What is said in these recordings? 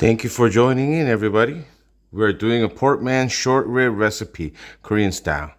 Thank you for joining in, everybody. We're doing a pork man short rib recipe, Korean style.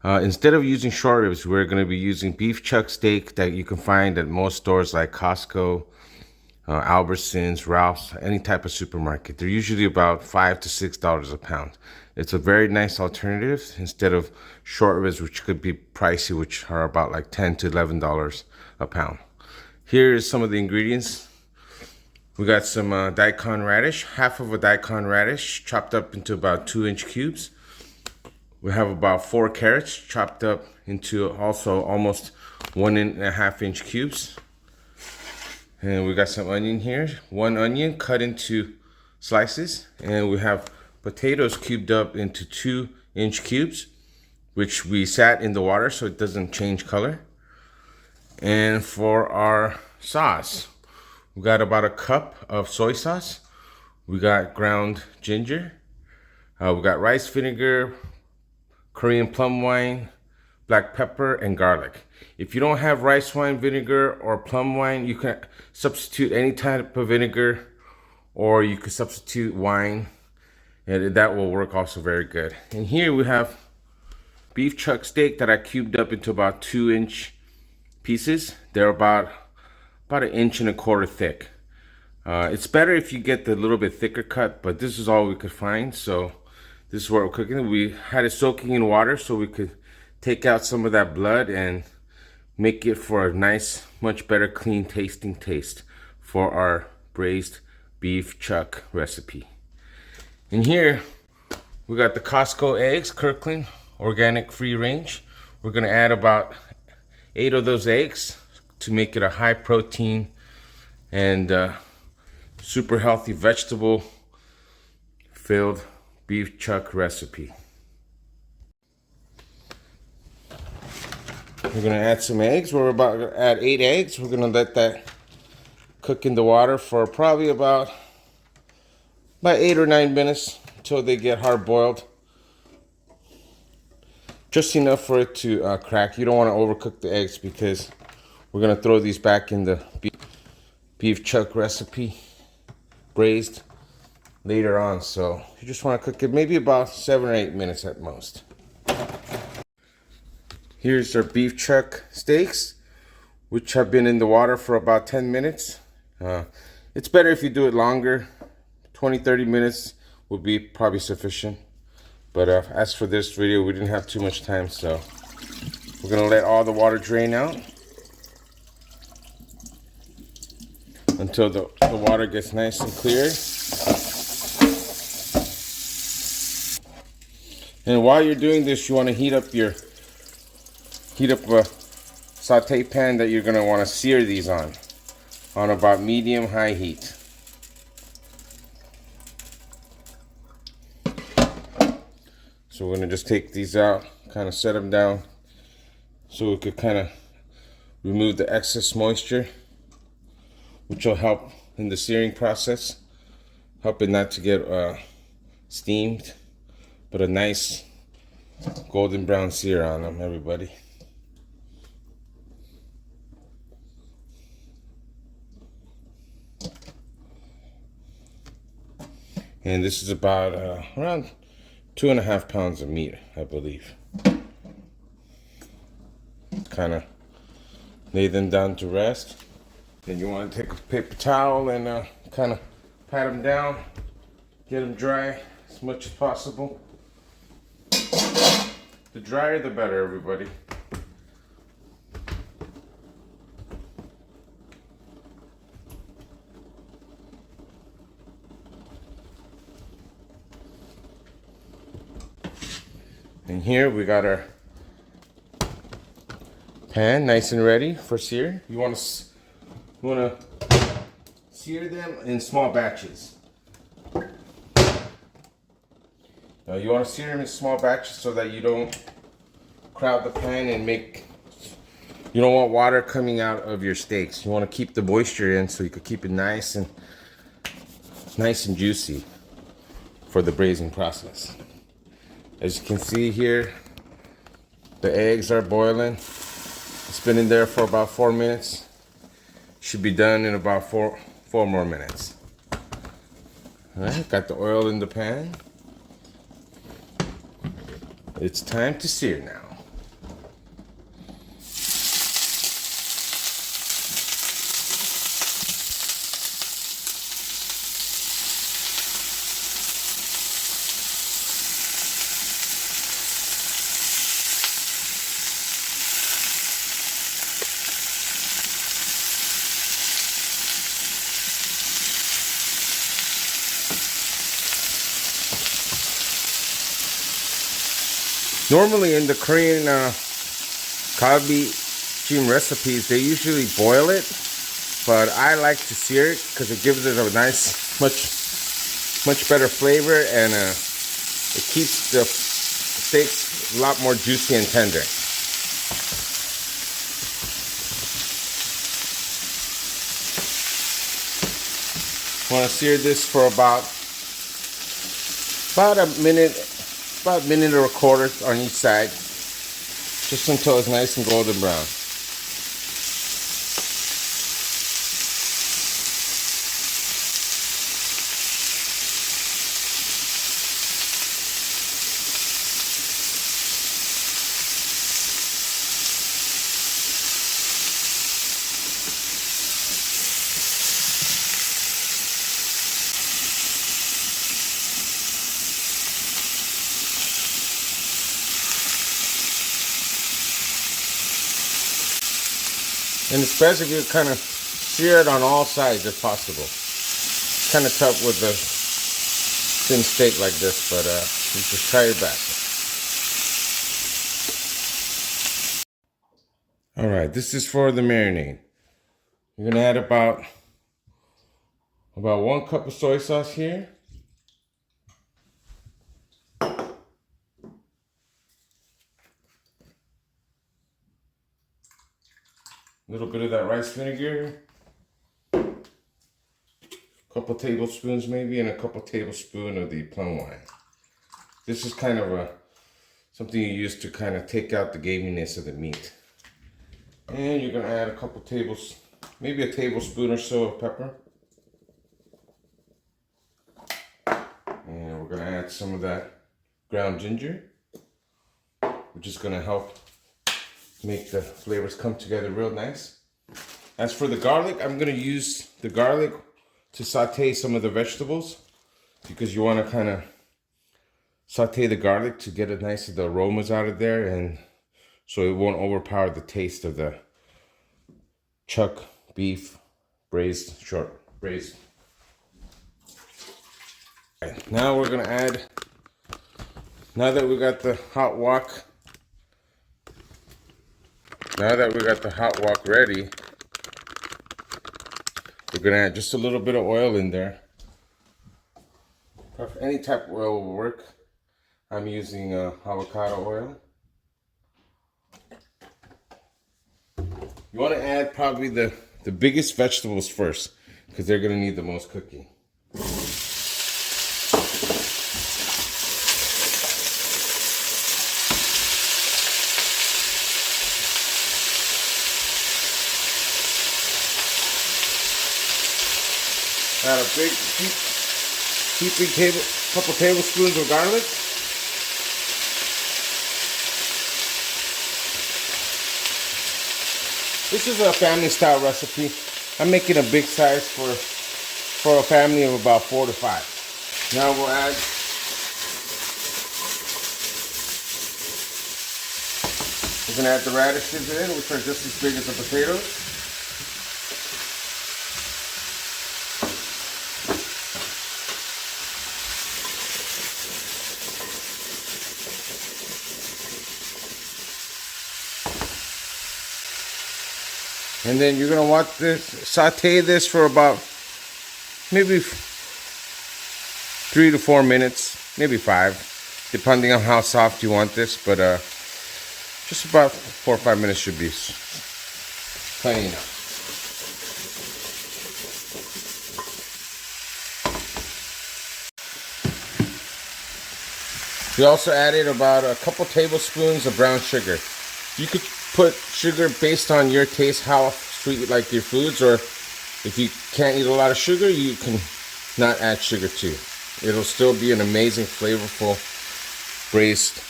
Instead of using short ribs, we're going to be using beef chuck steak that you can find at most stores like Costco, Albertsons, Ralph's, any type of supermarket. They're usually about $5 to $6 a pound. It's a very nice alternative instead of short ribs, which could be pricey, which are about like $10 to $11 a pound. Here is some of the ingredients. We got some daikon radish, half of a daikon radish chopped up into about 2-inch cubes. We have about 4 carrots chopped up into also almost 1.5-inch cubes. And we got some onion here, 1 onion cut into slices. And we have potatoes cubed up into 2-inch cubes, which we sat in the water so it doesn't change color. And for our sauce, we got about a cup of soy sauce. We got ground ginger. We got rice vinegar, Korean plum wine, black pepper, and garlic. If you don't have rice wine vinegar or plum wine, you can substitute any type of vinegar, or you could substitute wine, and that will work also very good. And here we have beef chuck steak that I cubed up into about 2-inch pieces. They're about 1.25 inches thick. It's better if you get the little bit thicker cut, but this is all we could find, so this is what we're cooking. We had it soaking in water so we could take out some of that blood and make it for a nice, much better clean tasting taste for our braised beef chuck recipe. And here we got the Costco eggs, Kirkland organic free range. We're gonna add about 8 of those eggs to make it a high protein and super healthy vegetable filled beef chuck recipe. We're gonna add some eggs. We're about to add 8 eggs. We're gonna let that cook in the water for probably about 8 or 9 minutes until they get hard boiled. Just enough for it to crack. You don't want to overcook the eggs because we're gonna throw these back in the beef chuck recipe, braised later on. So you just want to cook it maybe about 7 or 8 minutes at most. Here's our beef chuck steaks, which have been in the water for about 10 minutes. It's better if you do it longer. 20-30 minutes would be probably sufficient. But as for this video, we didn't have too much time, so we're gonna let all the water drain out until the water gets nice and clear. And while you're doing this, you want to heat up a saute pan that you're going to want to sear these on about medium-high heat. So we're going to just take these out, kind of set them down so we could kind of remove the excess moisture, which will help in the searing process, help it not to get steamed, but a nice golden brown sear on them, everybody. And this is about around 2.5 pounds of meat, I believe. Kind of lay them down to rest. Then you want to take a paper towel and kind of pat them down, get them dry as much as possible. The drier the better, everybody. And here we got our pan nice and ready for sear. You want to sear them in small batches. Now you want to sear them in small batches so that you don't crowd the pan and you don't want water coming out of your steaks. You want to keep the moisture in so you can keep it nice and juicy for the braising process. As you can see here, the eggs are boiling. It's been in there for about 4 minutes. Should be done in about four more minutes. All right, got the oil in the pan. It's time to sear now. Normally in the Korean Kalbi Jjim recipes, they usually boil it, but I like to sear it because it gives it a nice, much better flavor, and it keeps the steaks a lot more juicy and tender. Want to sear this for about a minute or a quarter on each side, just until it's nice and golden brown. And it's best if you kind of sear it on all sides if possible. It's kind of tough with a thin steak like this, but you just try your best. All right, this is for the marinade. You're gonna add about 1 cup of soy sauce here. A little bit of that rice vinegar, a couple tablespoons maybe, and a couple tablespoons of the plum wine. This is kind of something you use to kind of take out the gaminess of the meat. And you're gonna add a couple maybe a tablespoon or so of pepper. And we're gonna add some of that ground ginger, which is gonna help make the flavors come together real nice. As for the garlic, I'm gonna use the garlic to saute some of the vegetables, because you wanna kind of saute the garlic to get the aromas out of there, and so it won't overpower the taste of the chuck beef braised. Right, now we're gonna add, now that we got the hot wok ready, we're gonna add just a little bit of oil in there. Any type of oil will work. I'm using avocado oil. You want to add probably the biggest vegetables first, because they're gonna need the most cooking. Add a big couple tablespoons of garlic. This is a family style recipe. I'm making a big size for a family of about 4 to 5. Now we'll add the radishes in, which are just as big as the potatoes. And then you're gonna want saute this for about maybe 3 to 4 minutes, maybe 5, depending on how soft you want this. But just about 4 or 5 minutes should be plenty enough. We also added about a couple tablespoons of brown sugar. You could put sugar based on your taste, how sweet you like your foods, or if you can't eat a lot of sugar, you can not add sugar to. It'll still be an amazing, flavorful braised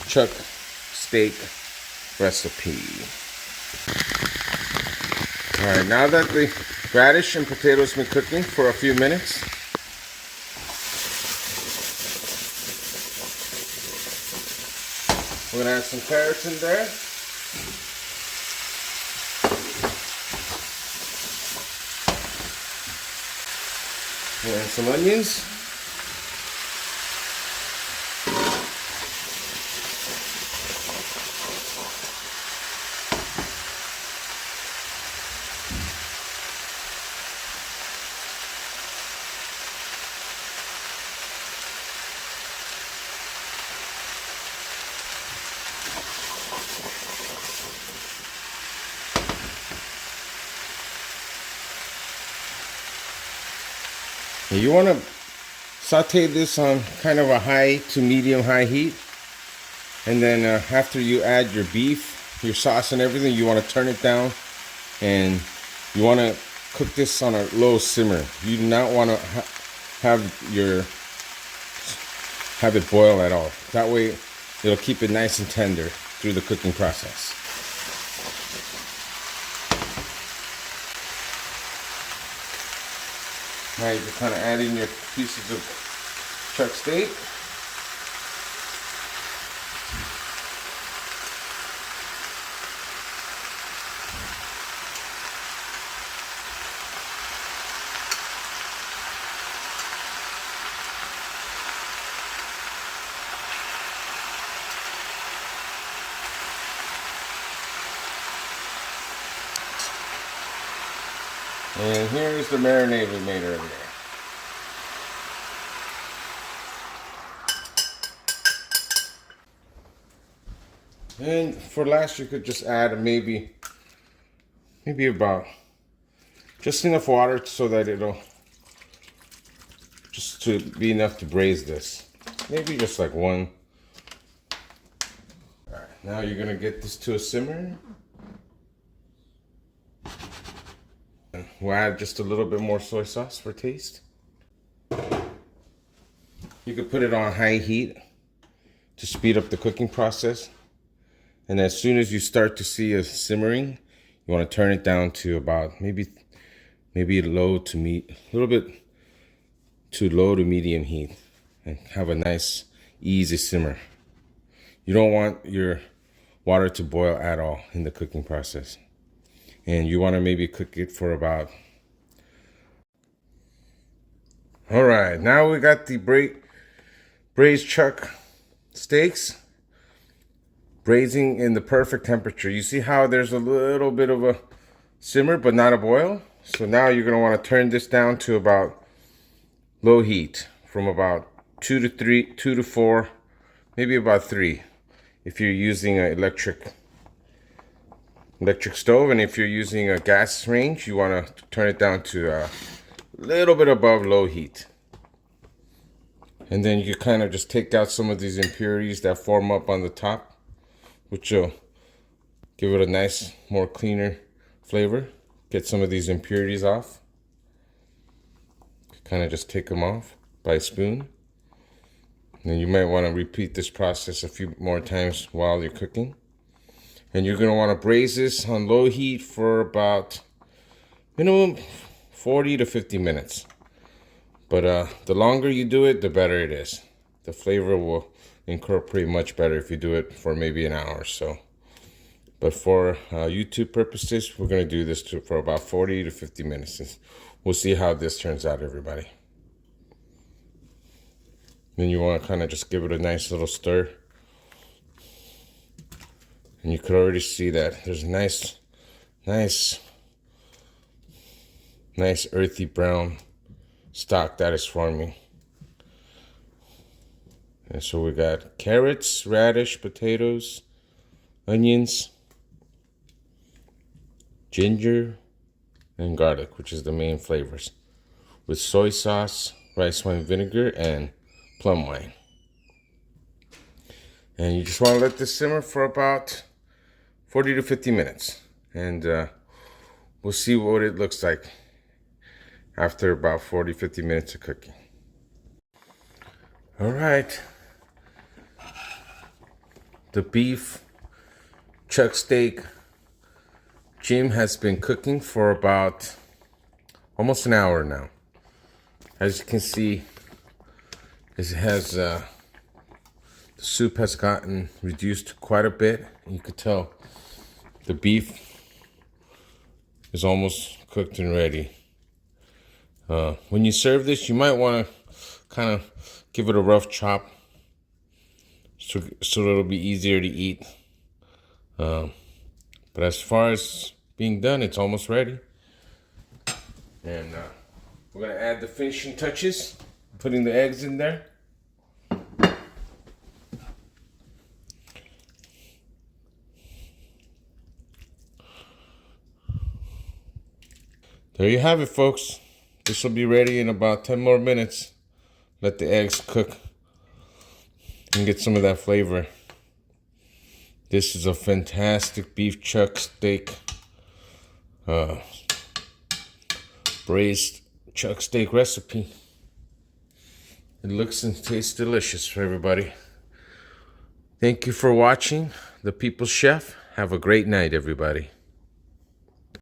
chuck steak recipe. All right, now that the radish and potatoes have been cooking for a few minutes, we're gonna add some carrots in there. And some onions. You want to saute this on kind of a high to medium high heat, and then after you add your beef, your sauce and everything, you want to turn it down, and you want to cook this on a low simmer. You do not want to have it boil at all. That way it'll keep it nice and tender through the cooking process. Now you just kind of add in your pieces of chuck steak. And here's the marinade we made earlier. And for last, you could just add maybe about just enough water so that it'll just to be enough to braise this. Maybe just like one. All right, now you're gonna get this to a simmer. We'll add just a little bit more soy sauce for taste. You could put it on high heat to speed up the cooking process. And as soon as you start to see a simmering, you want to turn it down to about maybe low to a little bit to low to medium heat, and have a nice easy simmer. You don't want your water to boil at all in the cooking process. And you want to maybe cook it for about. All right, now we got the braised chuck steaks braising in the perfect temperature. You see how there's a little bit of a simmer but not a boil? So now you're going to want to turn this down to about low heat, from about 2 to 4, maybe about 3 if you're using an electric stove. And if you're using a gas range, you want to turn it down to a little bit above low heat. And then you kind of just take out some of these impurities that form up on the top, which will give it a nice, more cleaner flavor. Get some of these impurities off. Kind of just take them off by a spoon. And then you might want to repeat this process a few more times while you're cooking. And you're going to want to braise this on low heat for about minimum 40 to 50 minutes. But the longer you do it, the better it is. The flavor will incorporate much better if you do it for maybe an hour or so. But for YouTube purposes, we're going to do this for about 40 to 50 minutes. We'll see how this turns out, everybody. Then you want to kind of just give it a nice little stir. And you could already see that there's a nice earthy brown stock that is forming. And so we got carrots, radish, potatoes, onions, ginger, and garlic, which is the main flavors, with soy sauce, rice wine vinegar, and plum wine. And you just want to let this simmer for about 40 to 50 minutes. And we'll see what it looks like. after about 40-50 minutes of cooking. All right, the beef chuck steak Jjim has been cooking for about almost an hour now. As you can see, the soup has gotten reduced quite a bit. You could tell the beef is almost cooked and ready. When you serve this, you might want to kind of give it a rough chop so it'll be easier to eat. But as far as being done, it's almost ready. And we're gonna add the finishing touches, putting the eggs in there. There you have it, folks. This will be ready in about 10 more minutes. Let the eggs cook and get some of that flavor. This is a fantastic beef chuck steak, braised chuck steak recipe. It looks and tastes delicious for everybody. Thank you for watching The People's Chef. Have a great night, everybody.